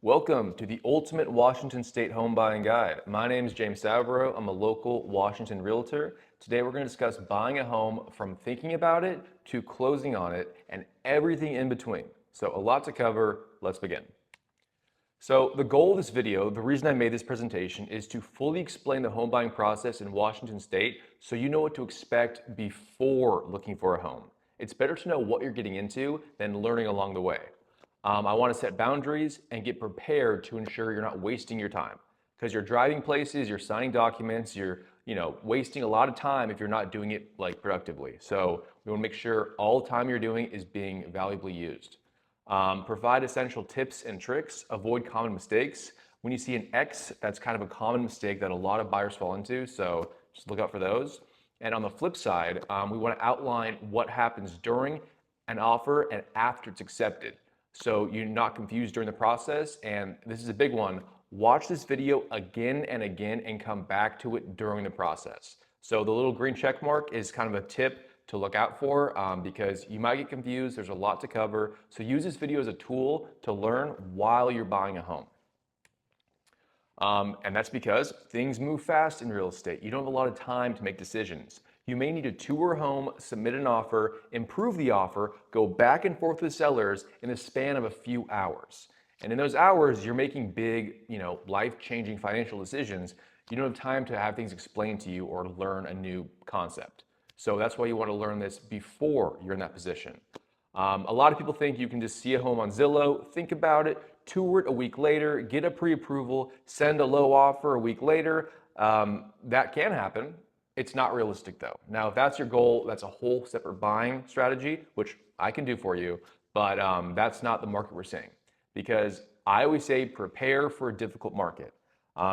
Welcome to the Ultimate Washington State Home Buying Guide. My name is James Savro. I'm a local Washington realtor. Today we're going to discuss buying a home from thinking about it to closing on it and everything in between. So a lot to cover. Let's begin. So the goal of this video, the reason I made this presentation, is to fully explain the home buying process in Washington State so you know what to expect before looking for a home. It's better to know what you're getting into than learning along the way. I want to set boundaries and get prepared to ensure you're not wasting your time, because you're driving places, you're signing documents, you're wasting a lot of time if you're not doing it productively. So we want to make sure all the time you're doing is being valuably used. Provide essential tips and tricks, avoid common mistakes. When you see an X, that's kind of a common mistake that a lot of buyers fall into, so just look out for those. And on the flip side, we want to outline what happens during an offer and after it's accepted, so you're not confused during the process. And this is a big one. Watch this video again and again and come back to it during the process. So the little green check mark is kind of a tip to look out for because you might get confused. There's a lot to cover. So use this video as a tool to learn while you're buying a home. And that's because things move fast in real estate. You don't have a lot of time to make decisions. You may need to tour a home, submit an offer, improve the offer, go back and forth with sellers in the span of a few hours. And in those hours, you're making big, life-changing financial decisions. You don't have time to have things explained to you or to learn a new concept. So that's why you want to learn this before you're in that position. A lot of people think you can just see a home on Zillow, think about it, tour it a week later, get a pre-approval, send a low offer a week later. That can happen. It's not realistic though. Now, if that's your goal, that's a whole separate buying strategy, which I can do for you, but that's not the market we're seeing. Because I always say prepare for a difficult market.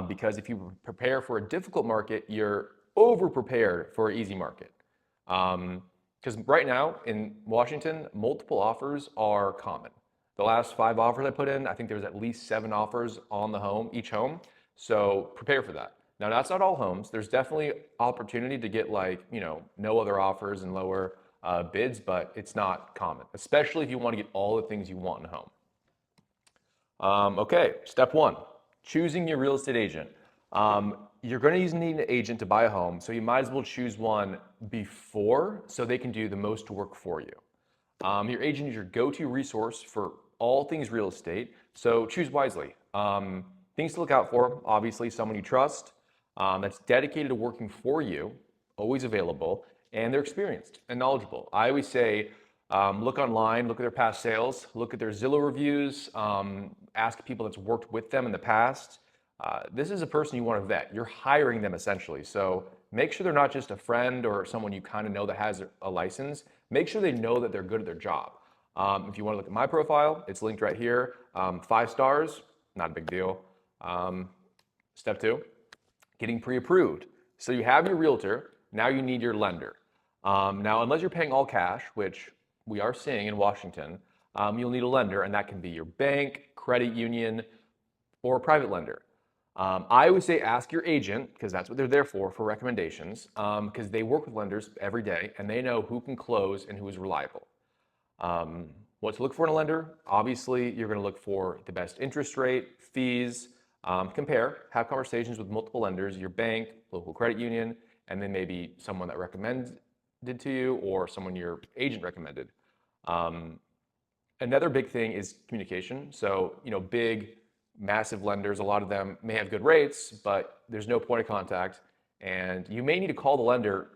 Because if you prepare for a difficult market, you're over-prepared for an easy market. Because right now in Washington, multiple offers are common. The last 5 offers I put in, I think there was at least 7 offers on the home, each home. So prepare for that. Now, that's not all homes. There's definitely opportunity to get no other offers and lower bids, but it's not common, especially if you want to get all the things you want in a home. Okay, step 1, choosing your real estate agent. You're going to need an agent to buy a home, so you might as well choose one before so they can do the most work for you. Your agent is your go-to resource for all things real estate, so choose wisely. Things to look out for, obviously someone you trust, that's dedicated to working for you, always available, and they're experienced and knowledgeable. I always say, look online, look at their past sales, look at their Zillow reviews, ask people that's worked with them in the past. This is a person you want to vet. You're hiring them essentially. So make sure they're not just a friend or someone you kind of know that has a license. Make sure they know that they're good at their job. If you want to look at my profile, it's linked right here. 5 stars, not a big deal. Step 2, getting pre-approved. So you have your realtor, now you need your lender. Now, unless you're paying all cash, which we are seeing in Washington, you'll need a lender, and that can be your bank, credit union, or a private lender. I always say ask your agent, because that's what they're there for recommendations, because they work with lenders every day, and they know who can close and who is reliable. What to look for in a lender? Obviously, you're going to look for the best interest rate, fees, compare, have conversations with multiple lenders, your bank, local credit union, and then maybe someone that recommended to you or someone your agent recommended. Another big thing is communication. So, big, massive lenders, a lot of them may have good rates, but there's no point of contact. And you may need to call the lender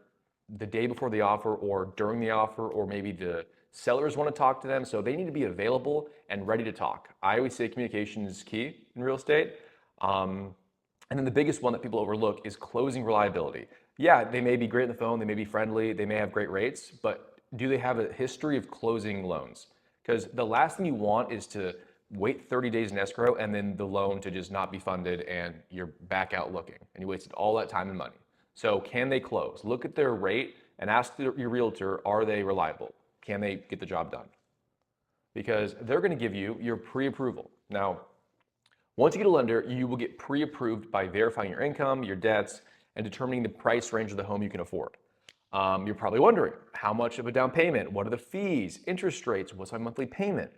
the day before the offer or during the offer, or maybe the sellers want to talk to them. So they need to be available and ready to talk. I always say communication is key in real estate. And then the biggest one that people overlook is closing reliability. Yeah, they may be great on the phone, they may be friendly, they may have great rates, but do they have a history of closing loans? Because the last thing you want is to wait 30 days in escrow and then the loan to just not be funded and you're back out looking and you wasted all that time and money. So can they close? Look at their rate and ask your realtor, are they reliable? Can they get the job done? Because they're going to give you your pre-approval. Now, once you get a lender, you will get pre-approved by verifying your income, your debts, and determining the price range of the home you can afford. You're probably wondering, how much of a down payment? What are the fees, interest rates? What's my monthly payment?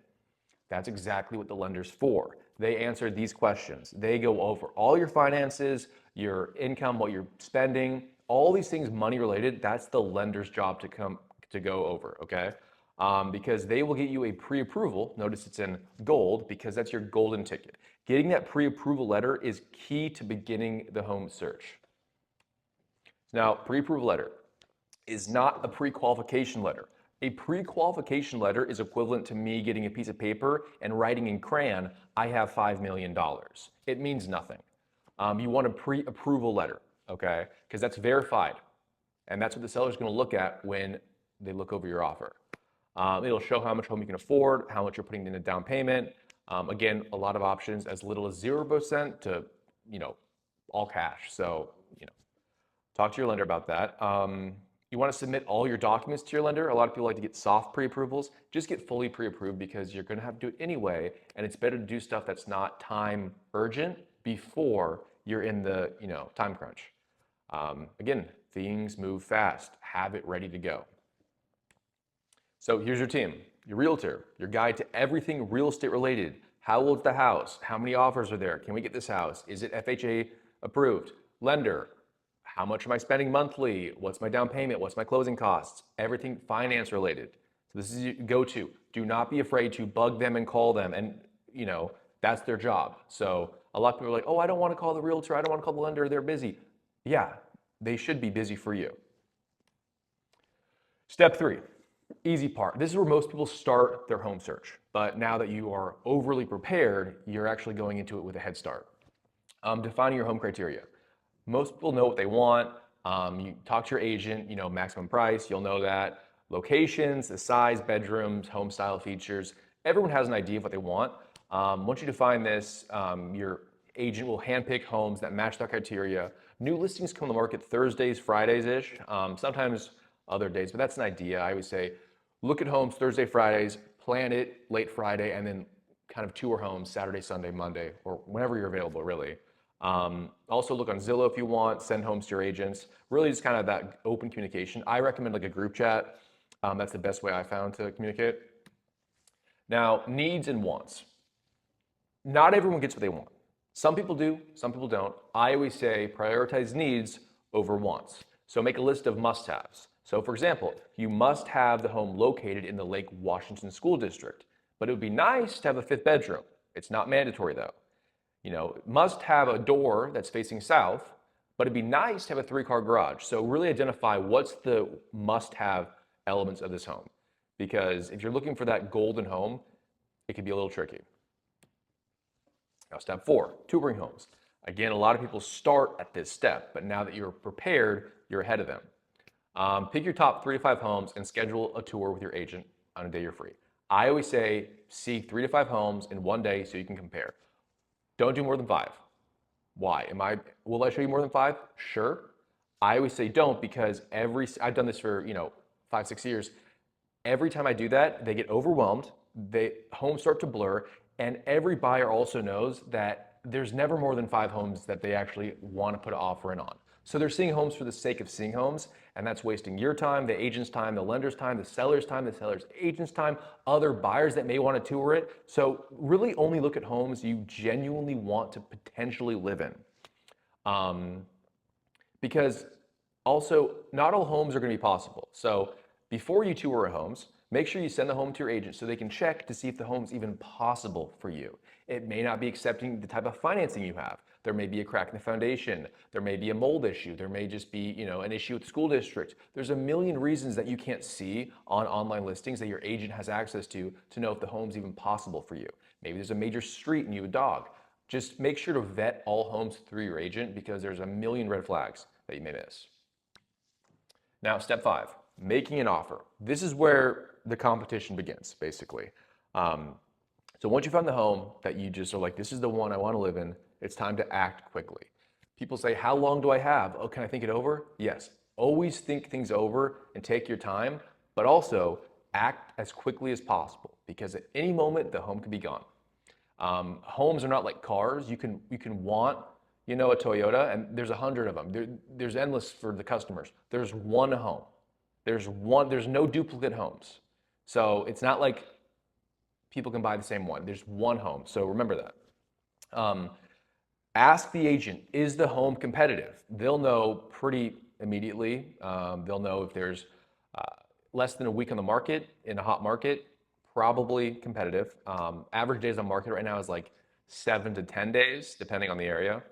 That's exactly what the lender's for. They answer these questions. They go over all your finances, your income, what you're spending, all these things money related. That's the lender's job to go over, okay? Because they will get you a pre-approval. Notice it's in gold because that's your golden ticket. Getting that pre-approval letter is key to beginning the home search. Now, pre-approval letter is not a pre-qualification letter. A pre-qualification letter is equivalent to me getting a piece of paper and writing in crayon, I have $5 million. It means nothing. You want a pre-approval letter, okay? Because that's verified. And that's what the seller's gonna look at when they look over your offer. It'll show how much home you can afford, how much you're putting in a down payment. Again, a lot of options, as little as 0% to, all cash. So, talk to your lender about that. You want to submit all your documents to your lender. A lot of people like to get soft pre-approvals. Just get fully pre-approved because you're going to have to do it anyway, and it's better to do stuff that's not time urgent before you're in the time crunch. Again, things move fast. Have it ready to go. So here's your team: your realtor, your guide to everything real estate related. How old's the house? How many offers are there? Can we get this house? Is it FHA approved? Lender. How much am I spending monthly? What's my down payment? What's my closing costs? Everything finance related. So this is your go-to. Do not be afraid to bug them and call them. And that's their job. So a lot of people are like, oh, I don't want to call the realtor. I don't want to call the lender. They're busy. Yeah, they should be busy for you. Step 3, easy part. This is where most people start their home search. But now that you are overly prepared, you're actually going into it with a head start. Defining your home criteria. Most people know what they want. You talk to your agent, maximum price, you'll know that. Locations, the size, bedrooms, home style features. Everyone has an idea of what they want. Once you define this, your agent will handpick homes that match that criteria. New listings come to the market Thursdays, Fridays-ish, sometimes other days, but that's an idea. I always say, look at homes Thursday, Fridays, plan it late Friday, and then kind of tour homes Saturday, Sunday, Monday, or whenever you're available, really. Also look on Zillow if you want, send homes to your agents. Really just kind of that open communication. I recommend like a group chat. That's the best way I found to communicate. Now, needs and wants. Not everyone gets what they want. Some people do, some people don't. I always say prioritize needs over wants. So make a list of must-haves. So for example, you must have the home located in the Lake Washington School District, but it would be nice to have a 5th bedroom. It's not mandatory though. Must have a door that's facing south, but it'd be nice to have a 3-car garage. So really identify what's the must-have elements of this home. Because if you're looking for that golden home, it could be a little tricky. Now, step 4, touring homes. Again, a lot of people start at this step, but now that you're prepared, you're ahead of them. Pick your top 3 to 5 homes and schedule a tour with your agent on a day you're free. I always say see 3 to 5 homes in one day so you can compare. Don't do more than 5. Why? Will I show you more than 5? Sure. I always say don't because I've done this for 5-6 years. Every time I do that, they get overwhelmed. Homes start to blur, and every buyer also knows that there's never more than 5 homes that they actually want to put an offer in on. So they're seeing homes for the sake of seeing homes, and that's wasting your time, the agent's time, the lender's time, the seller's agent's time, other buyers that may want to tour it. So really only look at homes you genuinely want to potentially live in. Because also, not all homes are going to be possible. So before you tour homes, make sure you send the home to your agent so they can check to see if the home's even possible for you. It may not be accepting the type of financing you have. There may be a crack in the foundation. There may be a mold issue. There may just be, an issue with the school district. There's a million reasons that you can't see on online listings that your agent has access to know if the home's even possible for you. Maybe there's a major street and you have a dog. Just make sure to vet all homes through your agent because there's a million red flags that you may miss. Now, step 5, making an offer. This is where the competition begins, basically. So once you found the home that you just are like, this is the one I want to live in, it's time to act quickly. People say, how long do I have? Oh, can I think it over? Yes. Always think things over and take your time, but also act as quickly as possible because at any moment the home could be gone. Homes are not like cars. You can want, a Toyota, and there's 100 of them. There's endless for the customers. There's one home. There's no duplicate homes. So it's not like people can buy the same one. There's one home. So remember that. Ask the agent, is the home competitive? They'll know pretty immediately. They'll know if there's less than a week on the market in a hot market, probably competitive. Average days on market right now is like 7 to 10 days, depending on the area.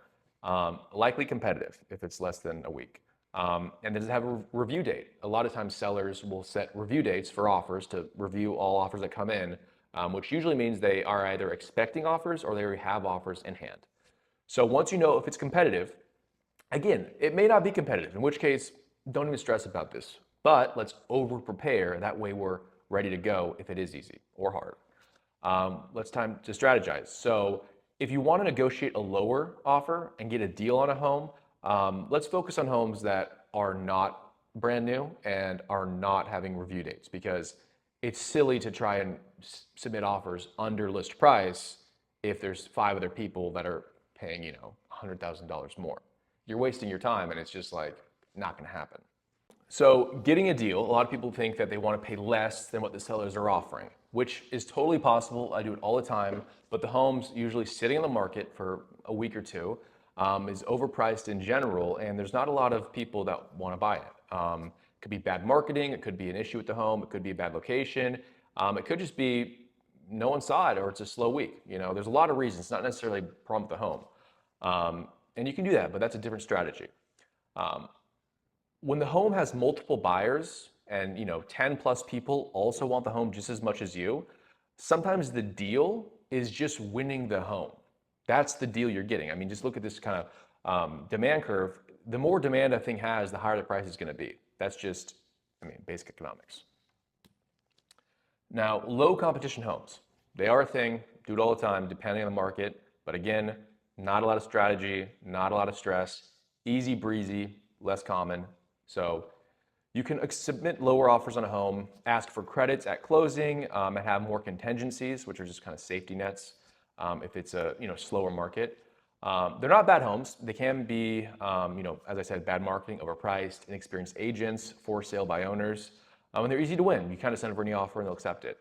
Likely competitive if it's less than a week. And does it have a review date? A lot of times sellers will set review dates for offers to review all offers that come in, which usually means they are either expecting offers or they already have offers in hand. So once you know if it's competitive, again, it may not be competitive, in which case, don't even stress about this. But let's over prepare. That way we're ready to go if it is easy or hard. Let's time to strategize. So if you want to negotiate a lower offer and get a deal on a home, let's focus on homes that are not brand new and are not having review dates, because it's silly to try and submit offers under list price if there's 5 other people that are paying, $100,000 more. You're wasting your time, and it's just like not going to happen. So getting a deal, a lot of people think that they want to pay less than what the sellers are offering, which is totally possible. I do it all the time, but the home's usually sitting on the market for a week or two, is overpriced in general, and there's not a lot of people that want to buy it. It could be bad marketing, it could be an issue with the home, it could be a bad location, it could just be no one saw it, or it's a slow week. There's a lot of reasons. It's not necessarily a problem with the home. And you can do that, but that's a different strategy. When the home has multiple buyers and 10 plus people also want the home just as much as you, sometimes the deal is just winning the home. That's the deal you're getting. I mean, just look at this kind of demand curve. The more demand a thing has, the higher the price is going to be. That's just, basic economics. Now, low competition homes. They are a thing, do it all the time, depending on the market. But again, not a lot of strategy, not a lot of stress, easy breezy, less common. So you can submit lower offers on a home, ask for credits at closing, and have more contingencies, which are just kind of safety nets if it's a slower market. They're not bad homes. They can be, as I said, bad marketing, overpriced, inexperienced agents, for sale by owners. And they're easy to win. You kind of send over any offer and they'll accept it.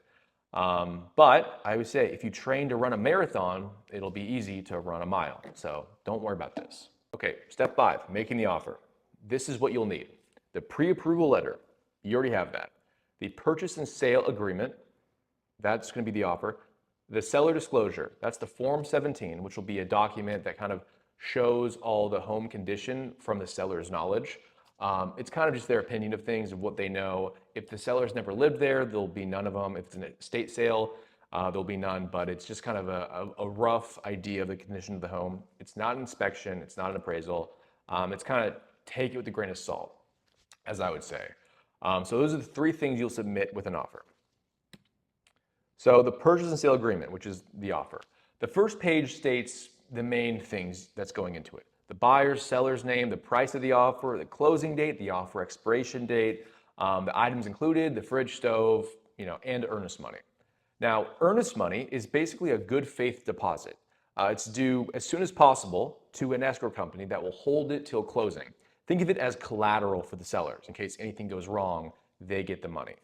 But I would say if you train to run a marathon, it'll be easy to run a mile. So don't worry about this. Okay, step 5, making the offer. This is what you'll need. The pre-approval letter, you already have that. The purchase and sale agreement, that's going to be the offer. The seller disclosure, that's the Form 17, which will be a document that kind of shows all the home condition from the seller's knowledge. It's kind of just their opinion of things, of what they know. If the seller's never lived there, there'll be none of them. If it's an estate sale, there'll be none, but it's just kind of a rough idea of the condition of the home. It's not an inspection, it's not an appraisal. It's kind of take it with a grain of salt, as I would say. So those are the 3 things you'll submit with an offer. So the purchase and sale agreement, which is the offer. The first page states the main things that's going into it. The buyer's, seller's name, the price of the offer, the closing date, the offer expiration date, the items included, the fridge, stove, and earnest money. Now, earnest money is basically a good faith deposit. It's due as soon as possible to an escrow company that will hold it till closing. Think of it as collateral for the sellers. In case anything goes wrong, they get the money.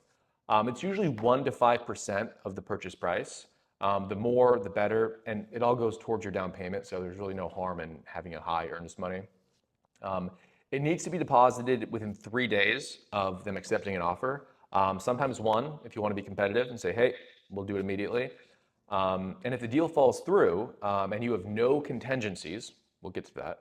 It's usually 1 to 5% of the purchase price. The more, the better, and it all goes towards your down payment, so there's really no harm in having a high earnest money. It needs to be deposited within 3 days of them accepting an offer. Sometimes 1, if you want to be competitive and say, hey, we'll do it immediately. And if the deal falls through and you have no contingencies, we'll get to that,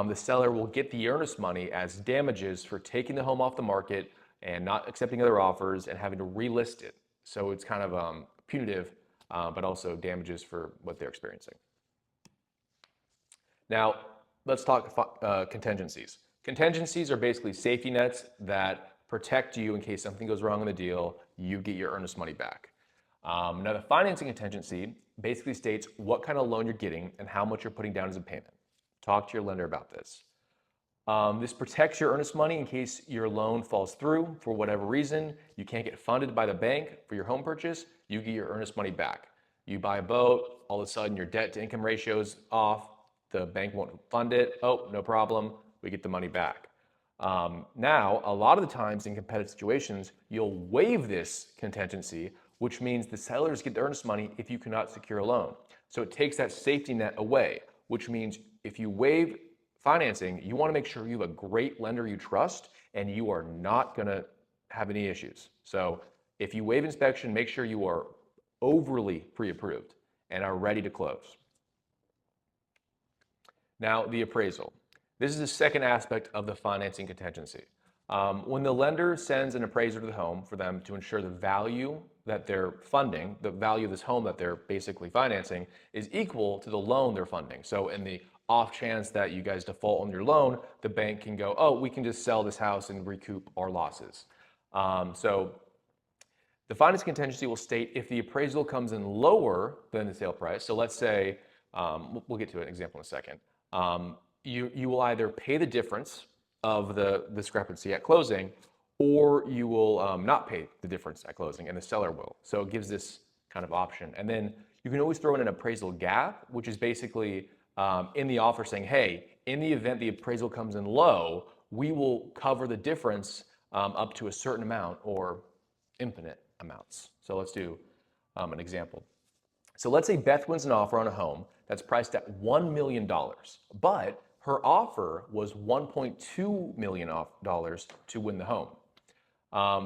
the seller will get the earnest money as damages for taking the home off the market and not accepting other offers and having to relist it. So it's kind of punitive, but also damages for what they're experiencing. Now, let's talk contingencies. Contingencies are basically safety nets that protect you in case something goes wrong in the deal, you get your earnest money back. Now, the financing contingency basically states what kind of loan you're getting and how much you're putting down as a payment. Talk to your lender about this. This protects your earnest money in case your loan falls through for whatever reason. You can't get funded by the bank for your home purchase. You get your earnest money back. You buy a boat, all of a sudden your debt to income ratio is off. The bank won't fund it. Oh, no problem. We get the money back. Now, a lot of the times in competitive situations, you'll waive this contingency, which means the sellers get the earnest money if you cannot secure a loan. So it takes that safety net away, which means if you waive financing, you want to make sure you have a great lender you trust and you are not going to have any issues. So if you waive inspection, make sure you are overly pre-approved and are ready to close. Now, the appraisal. This is the second aspect of the financing contingency. When the lender sends an appraiser to the home for them to ensure the value that they're funding, the value of this home that they're basically financing, is equal to the loan they're funding. So in the off chance that you guys default on your loan, the bank can go, oh, we can just sell this house and recoup our losses. So the financing contingency will state if the appraisal comes in lower than the sale price. So let's say, we'll get to an example in a second. You will either pay the difference of the discrepancy at closing, or you will not pay the difference at closing, and the seller will. So it gives this kind of option. And then you can always throw in an appraisal gap, which is basically in the offer saying, hey, in the event the appraisal comes in low, we will cover the difference up to a certain amount or infinite amounts. So let's do an example. So let's say Beth wins an offer on a home that's priced at $1 million, but her offer was $1.2 million to win the home.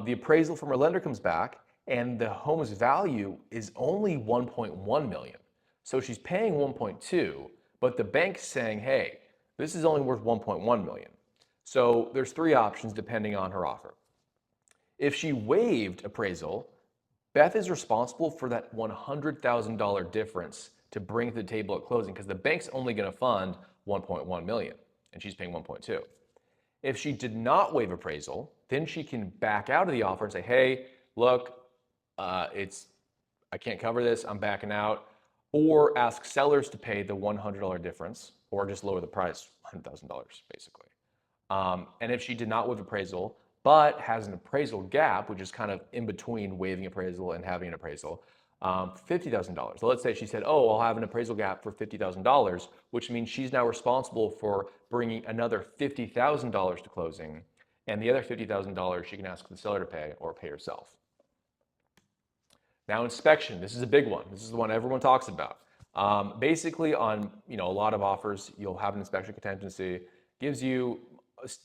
The appraisal from her lender comes back and the home's value is only $1.1 million. So she's paying $1.2, but the bank's saying, hey, this is only worth $1.1 million. So there's three options depending on her offer. If she waived appraisal, Beth is responsible for that $100,000 difference to bring to the table at closing because the bank's only going to fund $1.1 million and she's paying $1.2. If she did not waive appraisal, then she can back out of the offer and say, hey, look, I can't cover this, I'm backing out, or ask sellers to pay the $100 difference or just lower the price, $100,000 basically. And if she did not waive appraisal, but has an appraisal gap, which is kind of in between waiving appraisal and having an appraisal, $50,000. So let's say she said, oh, I'll have an appraisal gap for $50,000, which means she's now responsible for bringing another $50,000 to closing, and the other $50,000 she can ask the seller to pay or pay herself. Now, inspection. This is a big one. This is the one everyone talks about. Basically, on a lot of offers, you'll have an inspection contingency. Gives you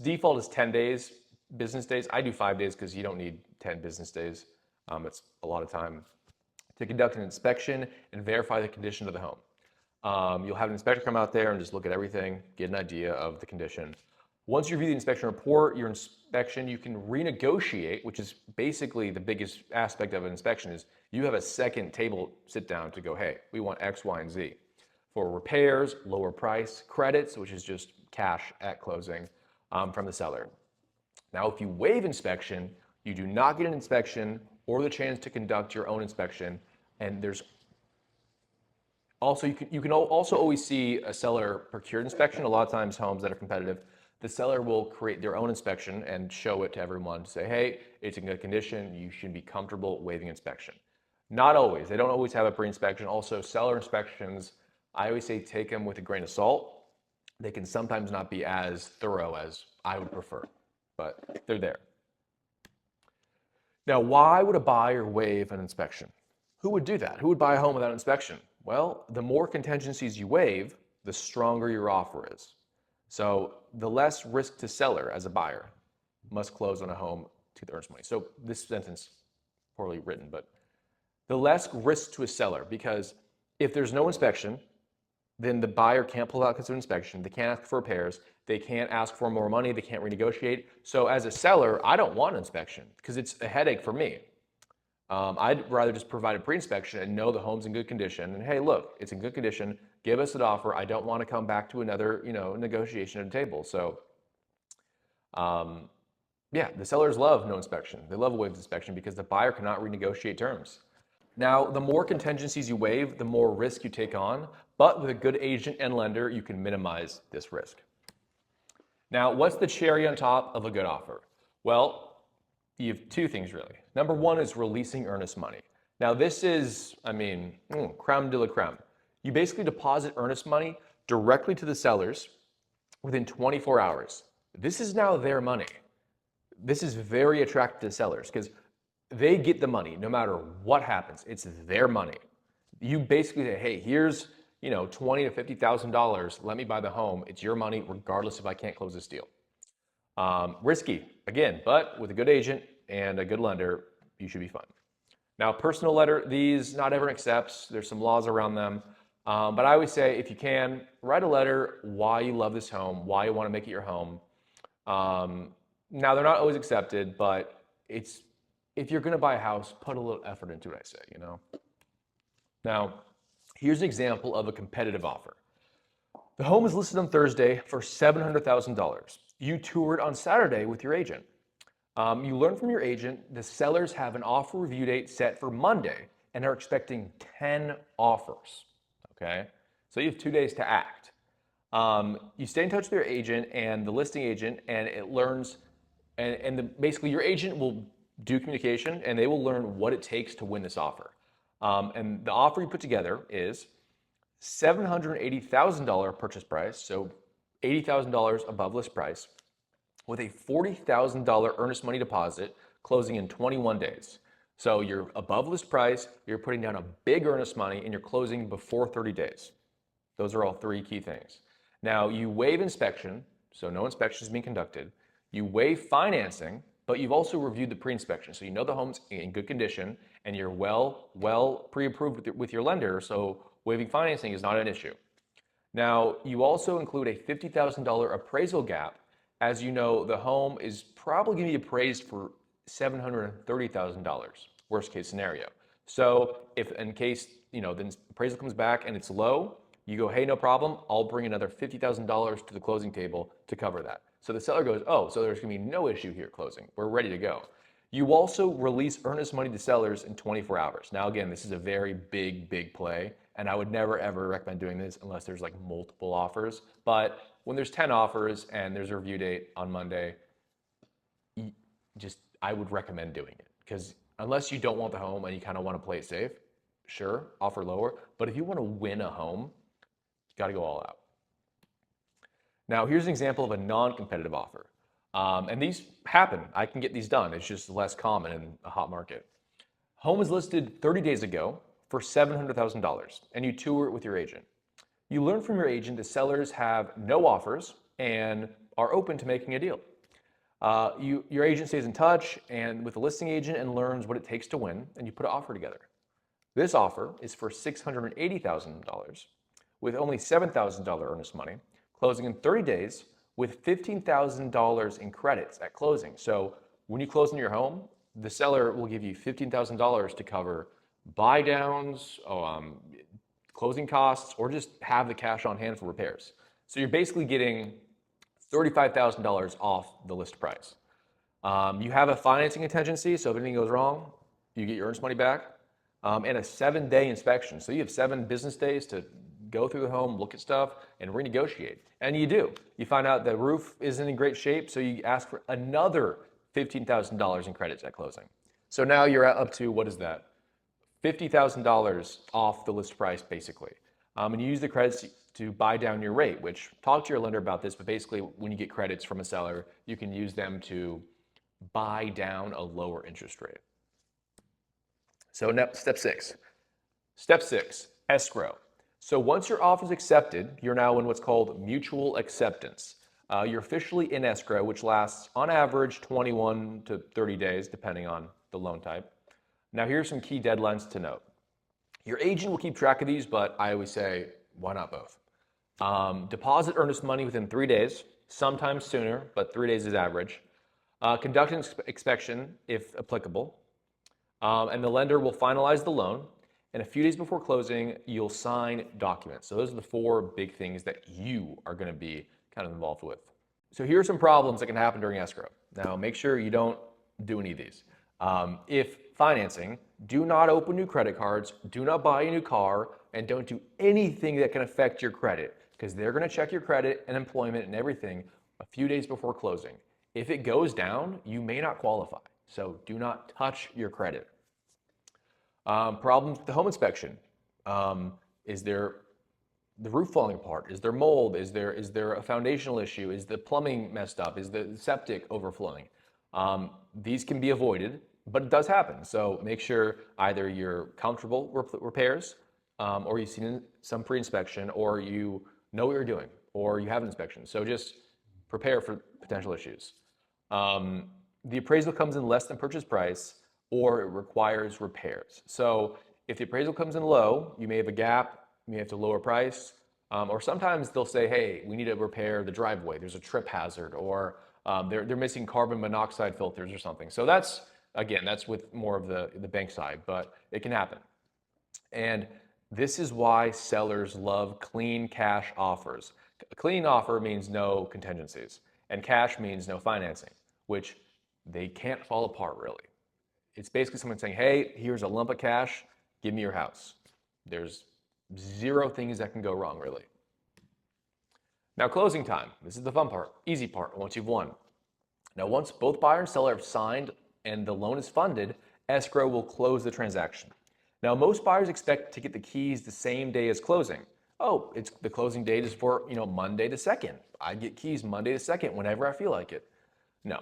default is 10 days, business days. I do 5 days because you don't need 10 business days. It's a lot of time to conduct an inspection and verify the condition of the home. You'll have an inspector come out there and just look at everything, get an idea of the condition. Once you review the inspection report, your inspection, you can renegotiate, which is basically the biggest aspect of an inspection is you have a second table sit down to go, hey, we want X, Y, and Z. For repairs, lower price, credits, which is just cash at closing from the seller. Now, if you waive inspection, you do not get an inspection or the chance to conduct your own inspection. And there's also, you can also always see a seller procured inspection. A lot of times homes that are competitive, the seller will create their own inspection and show it to everyone to say, hey, it's in good condition. You should be comfortable waiving inspection. Not always. They don't always have a pre-inspection. Also, seller inspections, I always say take them with a grain of salt. They can sometimes not be as thorough as I would prefer, but they're there. Now, why would a buyer waive an inspection? Who would do that? Who would buy a home without inspection? Well, the more contingencies you waive, the stronger your offer is. So the less risk to seller as a buyer must close on a home to the earnest money. So this sentence, poorly written, but the less risk to a seller, because if there's no inspection, then the buyer can't pull out because of inspection. They can't ask for repairs. They can't ask for more money. They can't renegotiate. So as a seller, I don't want an inspection because it's a headache for me. I'd rather just provide a pre-inspection and know the home's in good condition. And hey, look, it's in good condition. Give us an offer. I don't want to come back to another, negotiation at a table. So, yeah, the sellers love no inspection. They love a waived inspection because the buyer cannot renegotiate terms. Now, the more contingencies you waive, the more risk you take on. But with a good agent and lender, you can minimize this risk. Now, what's the cherry on top of a good offer? Well, you have two things really. Number one is releasing earnest money. Now, this is, creme de la creme. You basically deposit earnest money directly to the sellers within 24 hours. This is now their money. This is very attractive to sellers because they get the money no matter what happens. It's their money. You basically say, hey, here's $20,000 to $50,000. Let me buy the home. It's your money, regardless if I can't close this deal. Risky, again, but with a good agent and a good lender, you should be fine. Now, personal letter, these not everyone accepts. There's some laws around them. But I always say, if you can, write a letter why you love this home, why you want to make it your home. Now, they're not always accepted, but if you're going to buy a house, put a little effort into it, I say. Now, here's an example of a competitive offer. The home is listed on Thursday for $700,000. You tour it on Saturday with your agent. You learn from your agent the sellers have an offer review date set for Monday and are expecting 10 offers. Okay, so you have 2 days to act. You stay in touch with your agent and the listing agent, and it learns, basically your agent will do communication and they will learn what it takes to win this offer. And the offer you put together is $780,000 purchase price, so $80,000 above list price, with a $40,000 earnest money deposit closing in 21 days. So you're above list price, you're putting down a big earnest money, and you're closing before 30 days. Those are all three key things. Now, you waive inspection, so no inspection is being conducted. You waive financing, but you've also reviewed the pre-inspection. So you know the home's in good condition, and you're well pre-approved with your lender, so waiving financing is not an issue. Now, you also include a $50,000 appraisal gap. As you know, the home is probably going to be appraised for $730,000, worst case scenario. So if in case, the appraisal comes back and it's low, you go, hey, no problem, I'll bring another $50,000 to the closing table to cover that. So the seller goes, oh, so there's going to be no issue here closing. We're ready to go. You also release earnest money to sellers in 24 hours. Now, again, this is a very big play, and I would never, ever recommend doing this unless there's like multiple offers. But when there's 10 offers and there's a review date on Monday, I would recommend doing it, because unless you don't want the home and you kind of want to play it safe, sure, offer lower. But if you want to win a home, you got to go all out. Now, here's an example of a non-competitive offer. And these happen. I can get these done. It's just less common in a hot market. Home is listed 30 days ago for $700,000, and you tour it with your agent. You learn from your agent the sellers have no offers and are open to making a deal. Your agent stays in touch and with the listing agent and learns what it takes to win, and you put an offer together. This offer is for $680,000 with only $7,000 earnest money, closing in 30 days with $15,000 in credits at closing. So when you close on your home, the seller will give you $15,000 to cover buy downs, closing costs, or just have the cash on hand for repairs. So you're basically getting $35,000 off the list price. You have a financing contingency, so if anything goes wrong, you get your earnest money back, and a 7-day inspection. So you have 7 business days to go through the home, look at stuff, and renegotiate. And you do. You find out the roof isn't in great shape, so you ask for another $15,000 in credits at closing. So now you're up to, what is that? $50,000 off the list price, basically. And you use the credits to buy down your rate, which, talk to your lender about this, but basically when you get credits from a seller, you can use them to buy down a lower interest rate. So now, step 6. Step 6, escrow. So once your offer is accepted, you're now in what's called mutual acceptance. You're officially in escrow, which lasts on average 21 to 30 days, depending on the loan type. Now, here's some key deadlines to note. Your agent will keep track of these, but I always say, why not both? Deposit earnest money within 3 days, sometimes sooner, but 3 days is average. Conduct an inspection if applicable. And the lender will finalize the loan. And a few days before closing, you'll sign documents. So those are the 4 big things that you are going to be kind of involved with. So here are some problems that can happen during escrow. Now, make sure you don't do any of these. If financing, do not open new credit cards, do not buy a new car, and don't do anything that can affect your credit, because they're going to check your credit and employment and everything a few days before closing. If it goes down, you may not qualify. So do not touch your credit. Problems with the home inspection. Is there the roof falling apart? Is there mold? Is there a foundational issue? Is the plumbing messed up? Is the septic overflowing? These can be avoided, but it does happen. So make sure either you're comfortable with repairs, or you've seen some pre-inspection, or you know what you're doing, or you have an inspection. So just prepare for potential issues. The appraisal comes in less than purchase price, or it requires repairs. So if the appraisal comes in low, you may have a gap, you may have to lower price, or sometimes they'll say, hey, we need to repair the driveway. There's a trip hazard, or they're missing carbon monoxide filters or something. So that's, again, that's with more of the bank side, but it can happen. And this is why sellers love clean cash offers. A clean offer means no contingencies, and cash means no financing, which they can't fall apart really. It's basically someone saying, hey, here's a lump of cash, give me your house. There's zero things that can go wrong really. Now, closing time. This is the fun part, easy part, once you've won. Now, once both buyer and seller have signed and the loan is funded, escrow will close the transaction. Now, most buyers expect to get the keys the same day as closing. Oh, it's the closing date is for, Monday the 2nd. I get keys Monday the 2nd whenever I feel like it. No.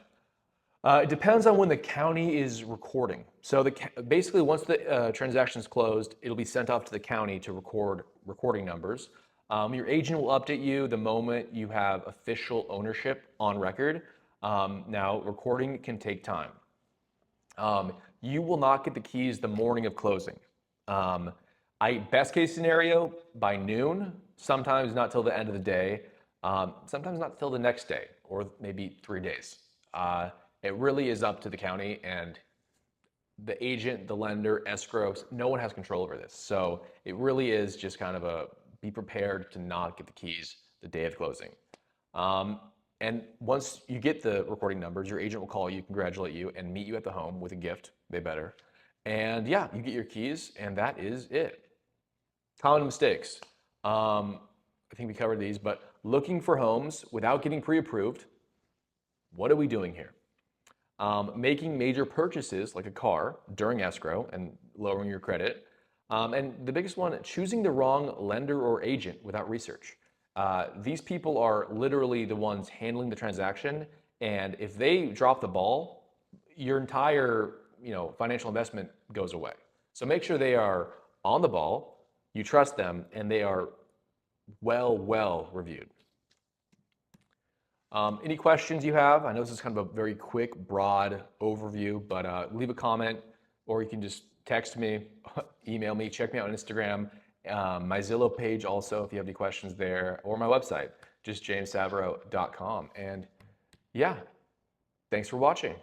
It depends on when the county is recording. So basically, once the transaction is closed, it'll be sent off to the county to record recording numbers. Your agent will update you the moment you have official ownership on record. Now, recording can take time. You will not get the keys the morning of closing. Best case scenario, by noon, sometimes not till the end of the day, sometimes not till the next day, or maybe 3 days. It really is up to the county and the agent, the lender, escrows. No one has control over this. So it really is just kind of be prepared to not get the keys the day of closing. And once you get the recording numbers, your agent will call you, congratulate you, and meet you at the home with a gift. They better. And yeah, you get your keys, and that is it. Common mistakes. I think we covered these, but looking for homes without getting pre-approved. What are we doing here? Making major purchases like a car during escrow and lowering your credit. And the biggest one, choosing the wrong lender or agent without research. These people are literally the ones handling the transaction, and if they drop the ball, your entire financial investment goes away. So make sure they are on the ball, you trust them, and they are well reviewed. Any questions you have? I know this is kind of a very quick, broad overview, but leave a comment, or you can just text me, email me, check me out on Instagram. My Zillow page also, if you have any questions there, or my website, just jamessavro.com. And yeah, thanks for watching.